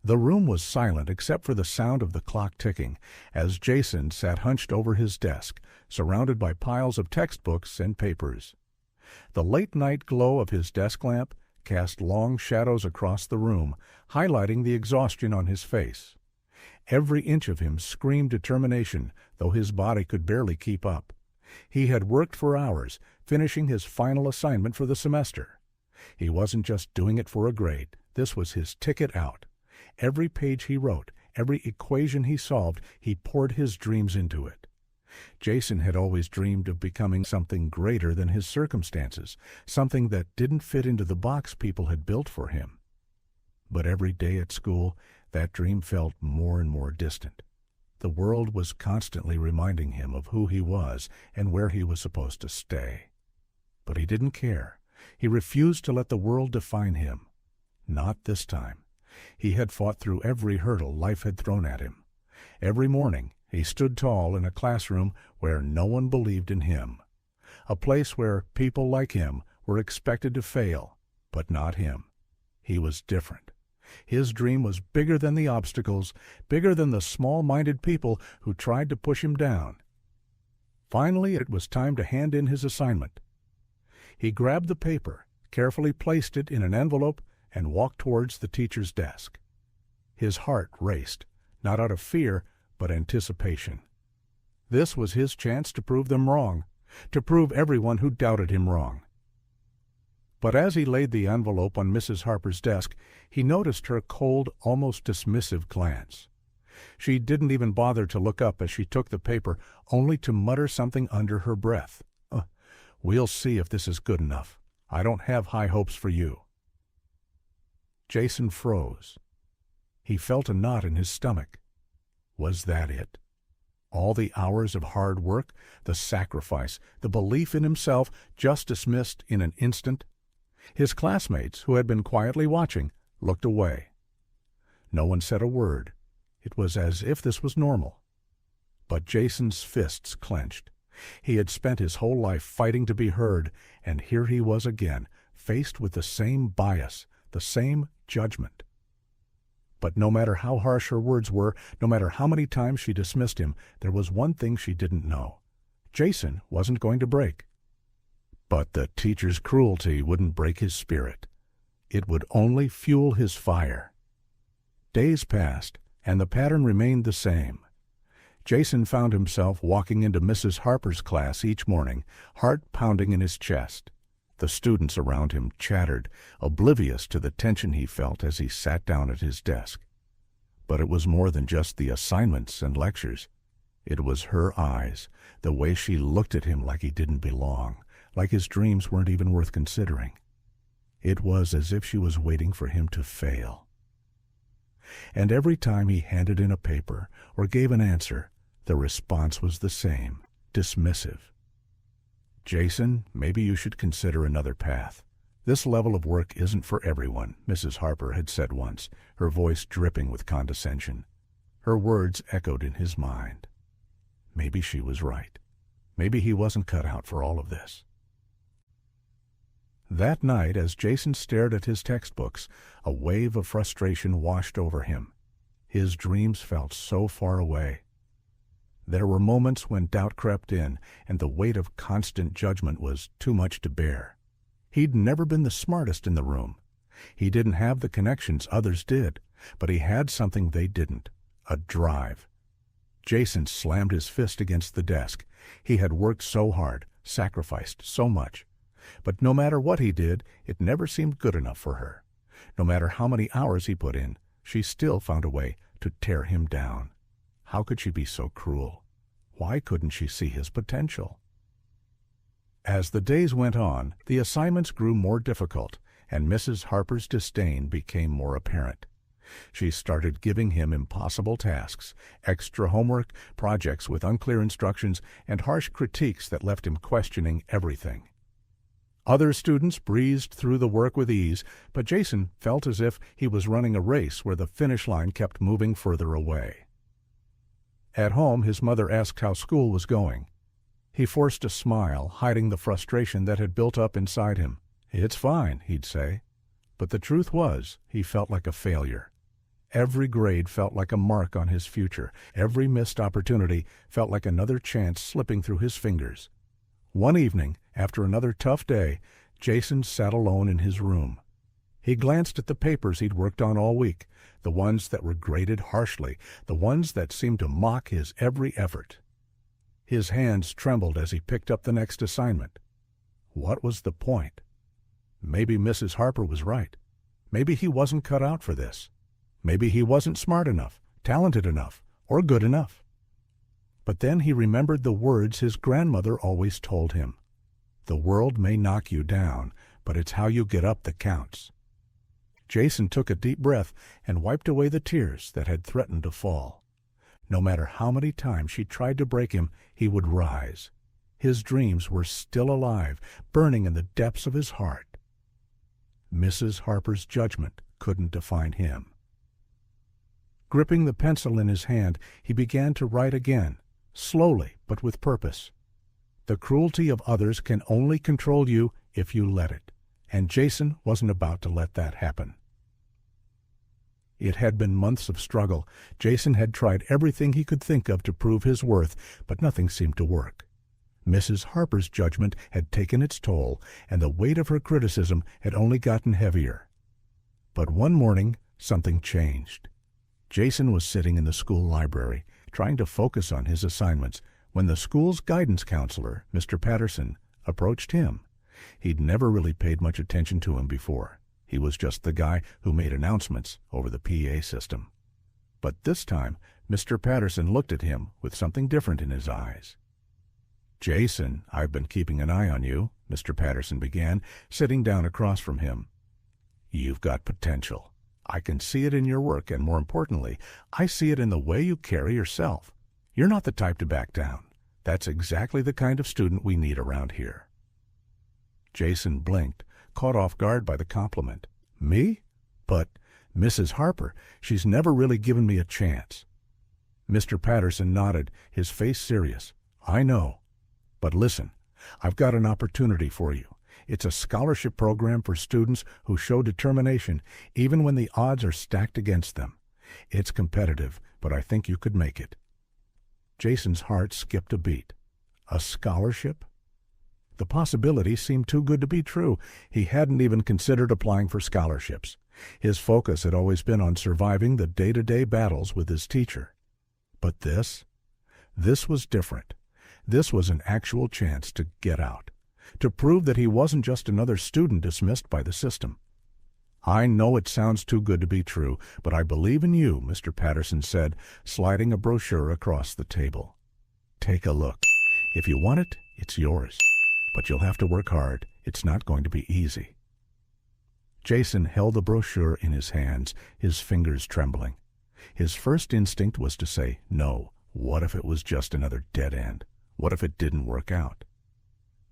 The room was silent except for the sound of the clock ticking as Jason sat hunched over his desk, surrounded by piles of textbooks and papers. The late-night glow of his desk lamp cast long shadows across the room, highlighting the exhaustion on his face. Every inch of him screamed determination, though his body could barely keep up. He had worked for hours, finishing his final assignment for the semester. He wasn't just doing it for a grade. This was his ticket out. Every page he wrote, every equation he solved, he poured his dreams into it. Jason had always dreamed of becoming something greater than his circumstances, something that didn't fit into the box people had built for him. But every day at school, that dream felt more and more distant. The world was constantly reminding him of who he was and where he was supposed to stay. But he didn't care. He refused to let the world define him. Not this time. He had fought through every hurdle life had thrown at him. Every morning, he stood tall in a classroom where no one believed in him. A place where people like him were expected to fail, but not him. He was different. His dream was bigger than the obstacles, bigger than the small-minded people who tried to push him down. Finally, it was time to hand in his assignment. He grabbed the paper, carefully placed it in an envelope, and walked towards the teacher's desk. His heart raced, not out of fear, but anticipation. This was his chance to prove them wrong, to prove everyone who doubted him wrong. But as he laid the envelope on Mrs. Harper's desk, he noticed her cold, almost dismissive glance. She didn't even bother to look up as she took the paper, only to mutter something under her breath. We'll see if this is good enough. I don't have high hopes for you." Jason froze. He felt a knot in his stomach. Was that it? All the hours of hard work, the sacrifice, the belief in himself, just dismissed in an instant? His classmates, who had been quietly watching, looked away. No one said a word. It was as if this was normal. But Jason's fists clenched. He had spent his whole life fighting to be heard, and here he was again, faced with the same bias, the same judgment. But no matter how harsh her words were, no matter how many times she dismissed him, there was one thing she didn't know. Jason wasn't going to break. But the teacher's cruelty wouldn't break his spirit. It would only fuel his fire. Days passed, and the pattern remained the same. Jason found himself walking into Mrs. Harper's class each morning, heart pounding in his chest. The students around him chattered, oblivious to the tension he felt as he sat down at his desk. But it was more than just the assignments and lectures. It was her eyes, the way she looked at him like he didn't belong, like his dreams weren't even worth considering. It was as if she was waiting for him to fail. And every time he handed in a paper or gave an answer, the response was the same, dismissive. "Jason, maybe you should consider another path. This level of work isn't for everyone," Mrs. Harper had said once, her voice dripping with condescension. Her words echoed in his mind. Maybe she was right. Maybe he wasn't cut out for all of this. That night, as Jason stared at his textbooks, a wave of frustration washed over him. His dreams felt so far away. There were moments when doubt crept in, and the weight of constant judgment was too much to bear. He'd never been the smartest in the room. He didn't have the connections others did, but he had something they didn't, a drive. Jason slammed his fist against the desk. He had worked so hard, sacrificed so much. But no matter what he did, it never seemed good enough for her. No matter how many hours he put in, she still found a way to tear him down. How could she be so cruel? Why couldn't she see his potential? As the days went on, the assignments grew more difficult, and Mrs. Harper's disdain became more apparent. She started giving him impossible tasks, extra homework, projects with unclear instructions, and harsh critiques that left him questioning everything. Other students breezed through the work with ease, but Jason felt as if he was running a race where the finish line kept moving further away. At home, his mother asked how school was going. He forced a smile, hiding the frustration that had built up inside him. "It's fine," he'd say. But the truth was, he felt like a failure. Every grade felt like a mark on his future. Every missed opportunity felt like another chance slipping through his fingers. One evening, after another tough day, Jason sat alone in his room. He glanced at the papers he'd worked on all week, the ones that were graded harshly, the ones that seemed to mock his every effort. His hands trembled as he picked up the next assignment. What was the point? Maybe Mrs. Harper was right. Maybe he wasn't cut out for this. Maybe he wasn't smart enough, talented enough, or good enough. But then he remembered the words his grandmother always told him. The world may knock you down, but it's how you get up that counts. Jason took a deep breath and wiped away the tears that had threatened to fall. No matter how many times she tried to break him, he would rise. His dreams were still alive, burning in the depths of his heart. Mrs. Harper's judgment couldn't define him. Gripping the pencil in his hand, he began to write again, slowly but with purpose. The cruelty of others can only control you if you let it, and Jason wasn't about to let that happen. It had been months of struggle. Jason had tried everything he could think of to prove his worth, but nothing seemed to work. Mrs. Harper's judgment had taken its toll, and the weight of her criticism had only gotten heavier. But one morning, something changed. Jason was sitting in the school library, trying to focus on his assignments, when the school's guidance counselor, Mr. Patterson, approached him. He'd never really paid much attention to him before. He was just the guy who made announcements over the PA system. But this time, Mr. Patterson looked at him with something different in his eyes. "Jason, I've been keeping an eye on you," Mr. Patterson began, sitting down across from him. "You've got potential. I can see it in your work, and more importantly, I see it in the way you carry yourself. You're not the type to back down. That's exactly the kind of student we need around here." Jason blinked, caught off guard by the compliment. "Me? But Mrs. Harper, she's never really given me a chance." Mr. Patterson nodded, his face serious. "I know. But listen, I've got an opportunity for you. It's a scholarship program for students who show determination even when the odds are stacked against them. It's competitive, but I think you could make it." Jason's heart skipped a beat. A scholarship? The possibility seemed too good to be true. He hadn't even considered applying for scholarships. His focus had always been on surviving the day-to-day battles with his teacher. But this was different. This was an actual chance to get out, to prove that he wasn't just another student dismissed by the system. "I know it sounds too good to be true, but I believe in you," Mr. Patterson said, sliding a brochure across the table. "Take a look. If you want it, it's yours. But you'll have to work hard. It's not going to be easy." Jason held the brochure in his hands, his fingers trembling. His first instinct was to say, no, what if it was just another dead end? What if it didn't work out?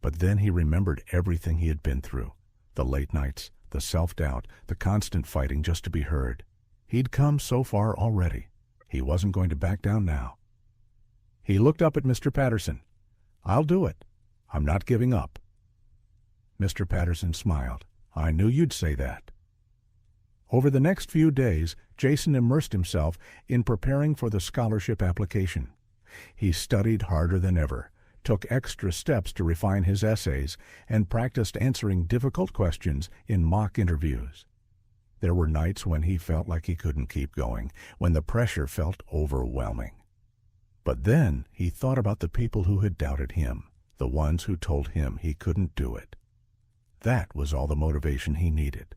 But then he remembered everything he had been through, the late nights, the self-doubt, the constant fighting just to be heard. He'd come so far already. He wasn't going to back down now. He looked up at Mr. Patterson. "I'll do it. I'm not giving up." Mr. Patterson smiled. "I knew you'd say that." Over the next few days, Jason immersed himself in preparing for the scholarship application. He studied harder than ever, took extra steps to refine his essays, and practiced answering difficult questions in mock interviews. There were nights when he felt like he couldn't keep going, when the pressure felt overwhelming. But then he thought about the people who had doubted him, the ones who told him he couldn't do it. That was all the motivation he needed.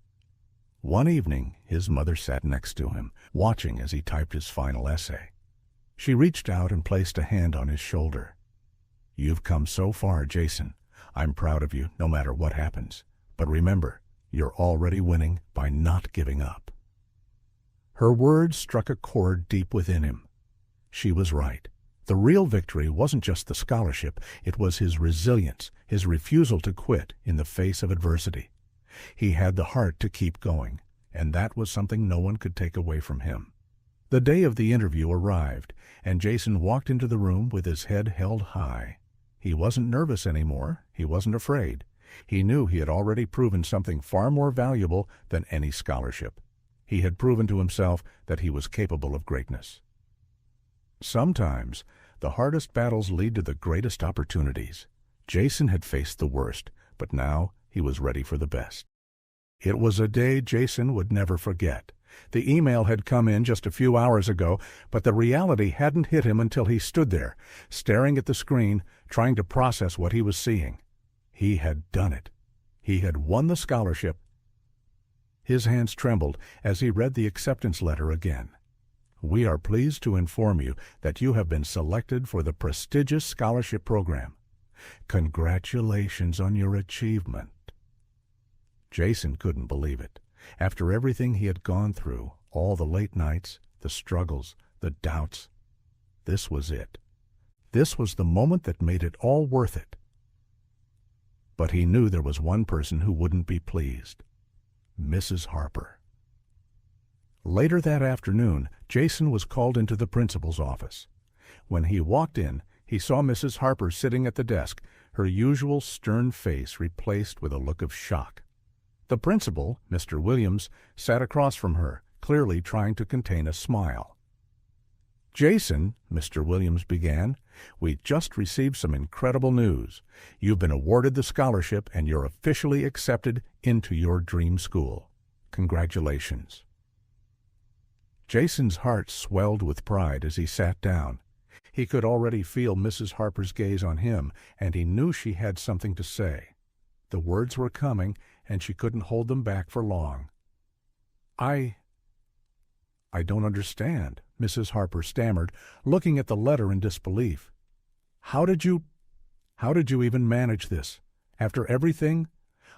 One evening, his mother sat next to him, watching as he typed his final essay. She reached out and placed a hand on his shoulder. "You've come so far, Jason. I'm proud of you, no matter what happens. But remember, you're already winning by not giving up." Her words struck a chord deep within him. She was right. The real victory wasn't just the scholarship, it was his resilience, his refusal to quit in the face of adversity. He had the heart to keep going, and that was something no one could take away from him. The day of the interview arrived, and Jason walked into the room with his head held high. He wasn't nervous anymore. He wasn't afraid. He knew he had already proven something far more valuable than any scholarship. He had proven to himself that he was capable of greatness. Sometimes, the hardest battles lead to the greatest opportunities. Jason had faced the worst, but now he was ready for the best. It was a day Jason would never forget. The email had come in just a few hours ago, but the reality hadn't hit him until he stood there, staring at the screen, trying to process what he was seeing. He had done it. He had won the scholarship. His hands trembled as he read the acceptance letter again. "We are pleased to inform you that you have been selected for the prestigious scholarship program. Congratulations on your achievement." Jason couldn't believe it. After everything he had gone through, all the late nights, the struggles, the doubts, this was it. This was the moment that made it all worth it. But he knew there was one person who wouldn't be pleased: Mrs. Harper. Later that afternoon, Jason was called into the principal's office. When he walked in, he saw Mrs. Harper sitting at the desk, her usual stern face replaced with a look of shock. The principal, Mr. Williams, sat across from her, clearly trying to contain a smile. "Jason," Mr. Williams began, "we just received some incredible news. You've been awarded the scholarship and you're officially accepted into your dream school. Congratulations." Jason's heart swelled with pride as he sat down. He could already feel Mrs. Harper's gaze on him, and he knew she had something to say. The words were coming, and she couldn't hold them back for long. I don't understand," Mrs. Harper stammered, looking at the letter in disbelief. How did you even manage this? After everything?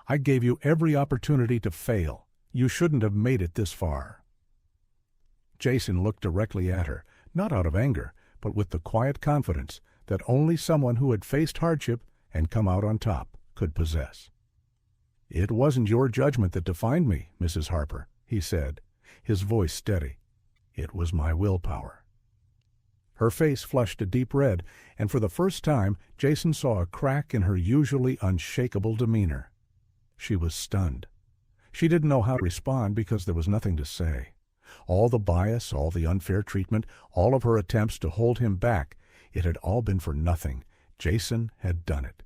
I gave you every opportunity to fail. You shouldn't have made it this far." Jason looked directly at her, not out of anger, but with the quiet confidence that only someone who had faced hardship and come out on top could possess. "It wasn't your judgment that defined me, Mrs. Harper," he said, his voice steady. "It was my willpower." Her face flushed a deep red, and for the first time Jason saw a crack in her usually unshakable demeanor. She was stunned. She didn't know how to respond because there was nothing to say. All the bias, all the unfair treatment, all of her attempts to hold him back, it had all been for nothing. Jason had done it.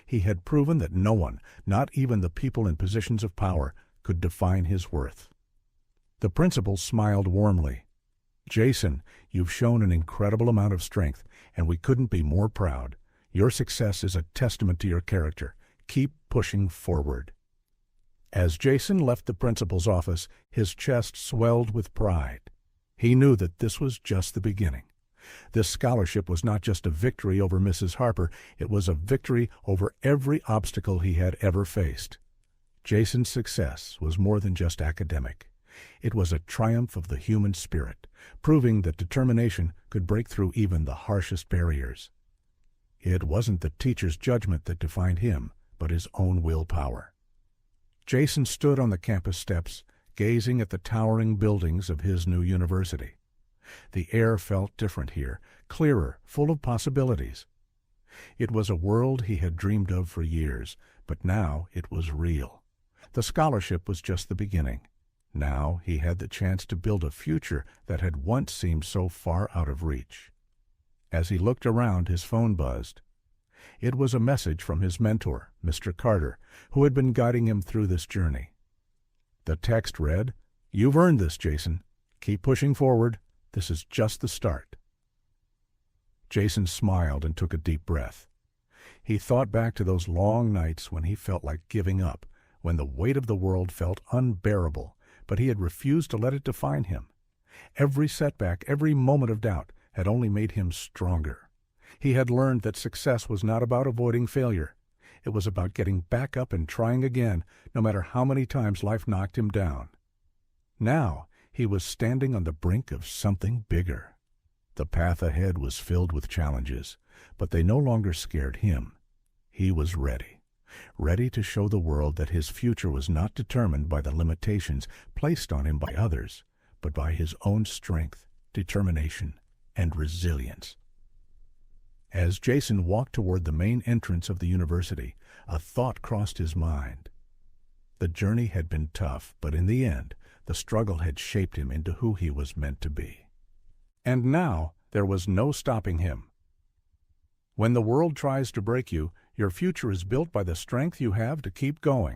He had proven that no one, not even the people in positions of power, could define his worth. The principal smiled warmly. "Jason, you've shown an incredible amount of strength, and we couldn't be more proud. Your success is a testament to your character. Keep pushing forward." As Jason left the principal's office, his chest swelled with pride. He knew that this was just the beginning. This scholarship was not just a victory over Mrs. Harper, it was a victory over every obstacle he had ever faced. Jason's success was more than just academic. It was a triumph of the human spirit, proving that determination could break through even the harshest barriers. It wasn't the teacher's judgment that defined him, but his own willpower. Jason stood on the campus steps, gazing at the towering buildings of his new university. The air felt different here, clearer, full of possibilities. It was a world he had dreamed of for years, but now it was real. The scholarship was just the beginning. Now he had the chance to build a future that had once seemed so far out of reach. As he looked around, his phone buzzed. It was a message from his mentor, Mr. Carter, who had been guiding him through this journey. The text read, "You've earned this, Jason. Keep pushing forward. This is just the start." Jason smiled and took a deep breath. He thought back to those long nights when he felt like giving up, when the weight of the world felt unbearable, but he had refused to let it define him. Every setback, every moment of doubt, had only made him stronger. He had learned that success was not about avoiding failure. It was about getting back up and trying again, no matter how many times life knocked him down. Now he was standing on the brink of something bigger. The path ahead was filled with challenges, but they no longer scared him. He was ready to show the world that his future was not determined by the limitations placed on him by others, but by his own strength, determination, and resilience. As Jason walked toward the main entrance of the university, a thought crossed his mind. The journey had been tough, but in the end, The struggle had shaped him into who he was meant to be. And now there was no stopping him. When the world tries to break you, your future is built by the strength you have to keep going.